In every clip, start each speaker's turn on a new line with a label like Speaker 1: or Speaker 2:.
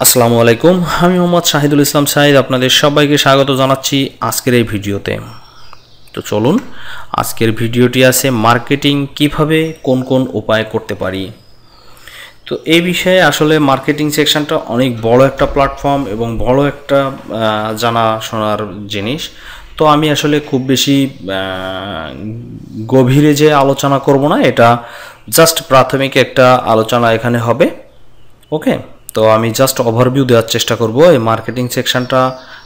Speaker 1: আসসালামু আলাইকুম, আমি মোহাম্মদ শাহিদুল ইসলাম শাহিদ আপনাদের সবাইকে স্বাগত জানাচ্ছি আজকের এই ভিডিওতে। তো চলুন, আজকের ভিডিওটি আছে মার্কেটিং কিভাবে কোন কোন উপায় করতে পারি। তো এই বিষয়ে আসলে মার্কেটিং সেকশনটা অনেক বড় একটা প্ল্যাটফর্ম এবং বড় একটা জানা শোনার জিনিস। তো আমি আসলে খুব বেশি গভীরে যে আলোচনা করব না, এটা জাস্ট প্রাথমিক একটা আলোচনা এখানে হবে। ওকে, তো আমি জাস্ট ওভারভিউ দেওয়ার চেষ্টা করব। এই মার্কেটিং সেকশনটা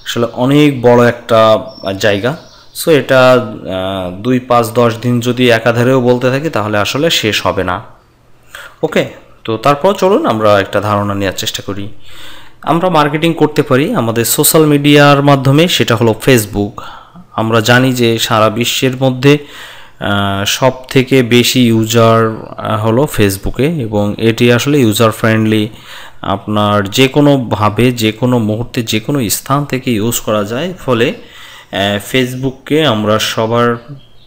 Speaker 1: আসলে অনেক বড় একটা জায়গা। সো এটা 2, 5, 10 দিন যদি একাধারেও বলতে থাকি তাহলে আসলে শেষ হবে না। ওকে, তো তারপর চলুন আমরা একটা ধারণা নেওয়ার চেষ্টা করি। আমরা মার্কেটিং করতে পারি আমাদের সোশ্যাল মিডিয়ার মাধ্যমে, সেটা হলো ফেসবুক। আমরা জানি যে সারা বিশ্বের মধ্যে সব থেকে বেশি ইউজার হলো ফেসবুকে এবং এটি আসলে ইউজার ফ্রেন্ডলি। আপনার যে কোনোভাবে যে কোনো মুহূর্তে যে কোনো স্থান থেকে ইউজ করা যায়, ফলে ফেসবুককে আমরা সবার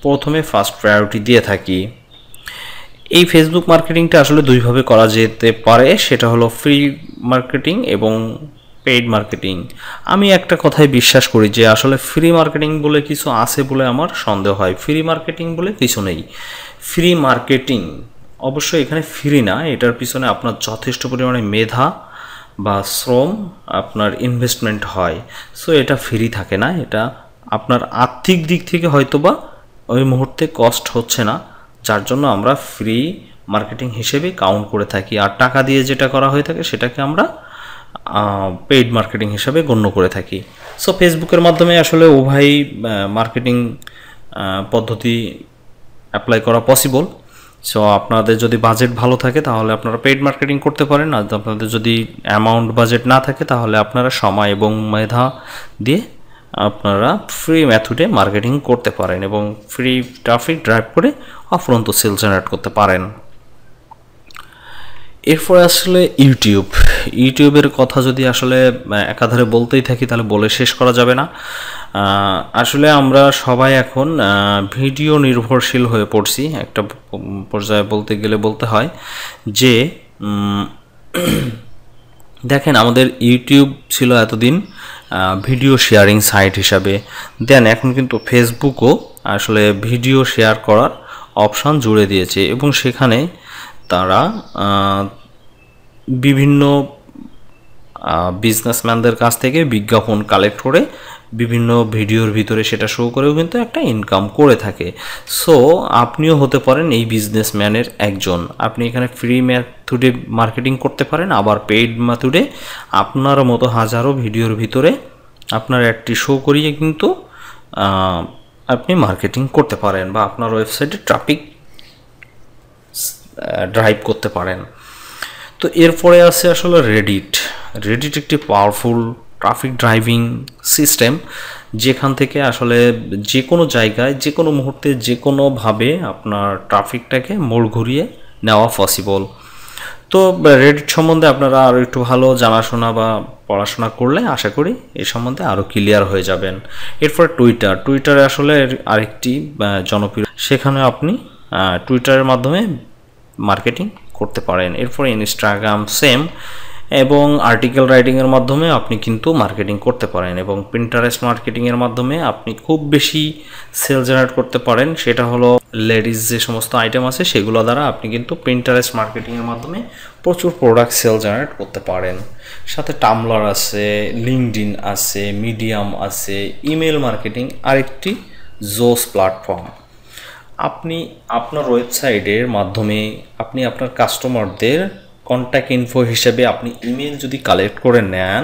Speaker 1: প্রথমে ফার্স্ট প্রায়োরিটি দিয়ে থাকি। এই ফেসবুক মার্কেটিংটা আসলে দুইভাবে করা যেতে পারে, সেটা হলো ফ্রি মার্কেটিং এবং পেইড মার্কেটিং। আমি একটা কথাই বিশ্বাস করি যে আসলে ফ্রি মার্কেটিং বলে কিছু আছে বলে আমার সন্দেহ হয়। ফ্রি মার্কেটিং বলে কিছু নেই। ফ্রি মার্কেটিং অবশ্যই এখানে ফ্রি না, এটার পিছনে আপনার যথেষ্ট পরিমাণে মেধা বা শ্রম, আপনার ইনভেস্টমেন্ট হয়। সো এটা ফ্রি থাকে না, এটা আপনার আর্থিক দিক থেকে হয়তোবা ওই মুহূর্তে কস্ট হচ্ছে না, যার জন্য আমরা ফ্রি মার্কেটিং হিসেবে কাউন্ট করে থাকি। আর টাকা দিয়ে যেটা করা হয়ে থাকে সেটাকে আমরা পেইড মার্কেটিং হিসাবে গণ্য করে থাকি। সো ফেসবুকের মাধ্যমে আসলে উভয় মার্কেটিং পদ্ধতি অ্যাপ্লাই করা পসিবল। সো আপনাদের যদি বাজেট ভালো থাকে তাহলে আপনারা পেইড মার্কেটিং করতে পারেন, আর আপনাদের যদি অ্যামাউন্ট বাজেট না থাকে তাহলে আপনারা সময় এবং মেধা দিয়ে আপনারা ফ্রি মেথডে মার্কেটিং করতে পারেন এবং ফ্রি ট্রাফিক ড্রাইভ করে অফুরন্ত সেল জেনারেট করতে পারেন। এরপরে আসলে ইউটিউবের কথা যদি আসলে একাধারে বলতেই থাকি তাহলে বলে শেষ করা যাবে না। আসলে আমরা সবাই এখন ভিডিও নির্ভরশীল হয়ে পড়ছি। একটা পর্যায়ে বলতে গেলে বলতে হয় যে দেখেন, আমাদের ইউটিউব ছিল এতদিন ভিডিও শেয়ারিং সাইট হিসাবে, দেন এখন কিন্তু ফেসবুকও আসলে ভিডিও শেয়ার করার অপশান জুড়ে দিয়েছে এবং সেখানে তারা বিভিন্ন বিজনেসম্যানদের কাছ থেকে বিজ্ঞাপন কালেক্ট করে বিভিন্ন ভিডিওর ভিতরে সেটা শো করেও কিন্তু একটা ইনকাম করে থাকে। সো আপনিও হতে পারেন এই বিজনেসম্যানের একজন। আপনি এখানে ফ্রি মেথডে মার্কেটিং করতে পারেন, আবার পেইড মেথডে আপনার মতো হাজারো ভিডিওর ভিতরে আপনার একটি শো করিয়ে কিন্তু আপনি মার্কেটিং করতে পারেন বা আপনার ওয়েবসাইটে ট্রাফিক ড্রাইভ করতে পারেন। তো এরপরে আছে আসলে রেডিট একটি পাওয়ারফুল ট্রাফিক ড্রাইভিং সিস্টেম, যেখান থেকে আসলে যে কোনো জায়গায় যে কোনো মুহূর্তে যে কোনোভাবে আপনার ট্রাফিকটাকে মোড় ঘুরিয়ে নেওয়া পসিবল। তো রেডিট সম্বন্ধে আপনারা আরও একটু ভালো জানাশোনা বা পড়াশোনা করলে আশা করি এই সম্বন্ধে আরও ক্লিয়ার হয়ে যাবেন। এরপর টুইটারে আসলে আরেকটি জনপ্রিয়, সেখানে আপনি টুইটারের মাধ্যমে মার্কেটিং করতে পারেন। এরপরে ইনস্টাগ্রাম সেম, এবং আর্টিকেল রাইটিংয়ের মাধ্যমে আপনি কিন্তু মার্কেটিং করতে পারেন এবং পিন্টারেস্ট মার্কেটিংয়ের মাধ্যমে আপনি খুব বেশি সেল জেনারেট করতে পারেন। সেটা হলো লেডিস যে সমস্ত আইটেম আছে সেগুলো দ্বারা আপনি কিন্তু পিন্টারেস্ট মার্কেটিংয়ের মাধ্যমে প্রচুর প্রোডাক্ট সেল জেনারেট করতে পারেন। সাথে টামলার আছে, লিঙ্কডইন আছে, মিডিয়াম আছে, ইমেল মার্কেটিং আরেকটি জোস প্ল্যাটফর্ম। আপনি আপনার ওয়েবসাইটের মাধ্যমে আপনি আপনার কাস্টমারদের কন্ট্যাক্ট ইনফো হিসেবে আপনি ইমেল যদি কালেক্ট করে নেন,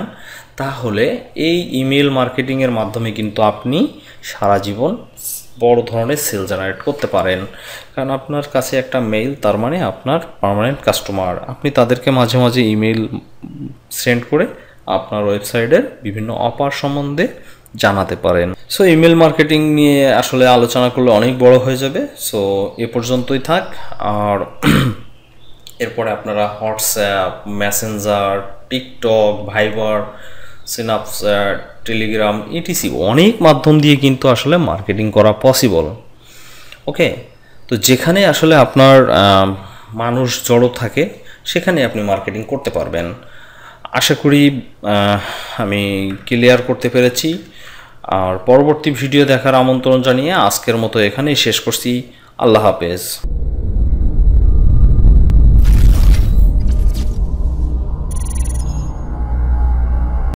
Speaker 1: তাহলে এই ইমেল মার্কেটিংয়ের মাধ্যমে কিন্তু আপনি সারা জীবন বড় ধরনের সেল জেনারেট করতে পারেন। কারণ আপনার কাছে একটা মেইল, তার মানে আপনার পার্মানেন্ট কাস্টমার। আপনি তাদেরকে মাঝে মাঝে ইমেল সেন্ড করে আপনার ওয়েবসাইটের বিভিন্ন অফার সম্বন্ধে জানাতে পারেন। সো ইমেল মার্কেটিং নিয়ে আসলে আলোচনা করলে অনেক বড় হয়ে যাবে। সো এ পর্যন্তই থাক। আর এরপরে আপনারা WhatsApp, Messenger, TikTok, Viber, Snapchat, Telegram etc অনেক মাধ্যম দিয়ে কিন্তু আসলে মার্কেটিং করা পসিবল। ওকে, তো যেখানে আসলে আপনার মানুষ জড়ো থাকে সেখানে আপনি মার্কেটিং করতে পারবেন। আশা করি আমি ক্লিয়ার করতে পেরেছি। আর পরবর্তী ভিডিও দেখার আমন্ত্রণ জানিয়ে আজকের মতো এখানেই শেষ করছি। আল্লাহ হাফেজ।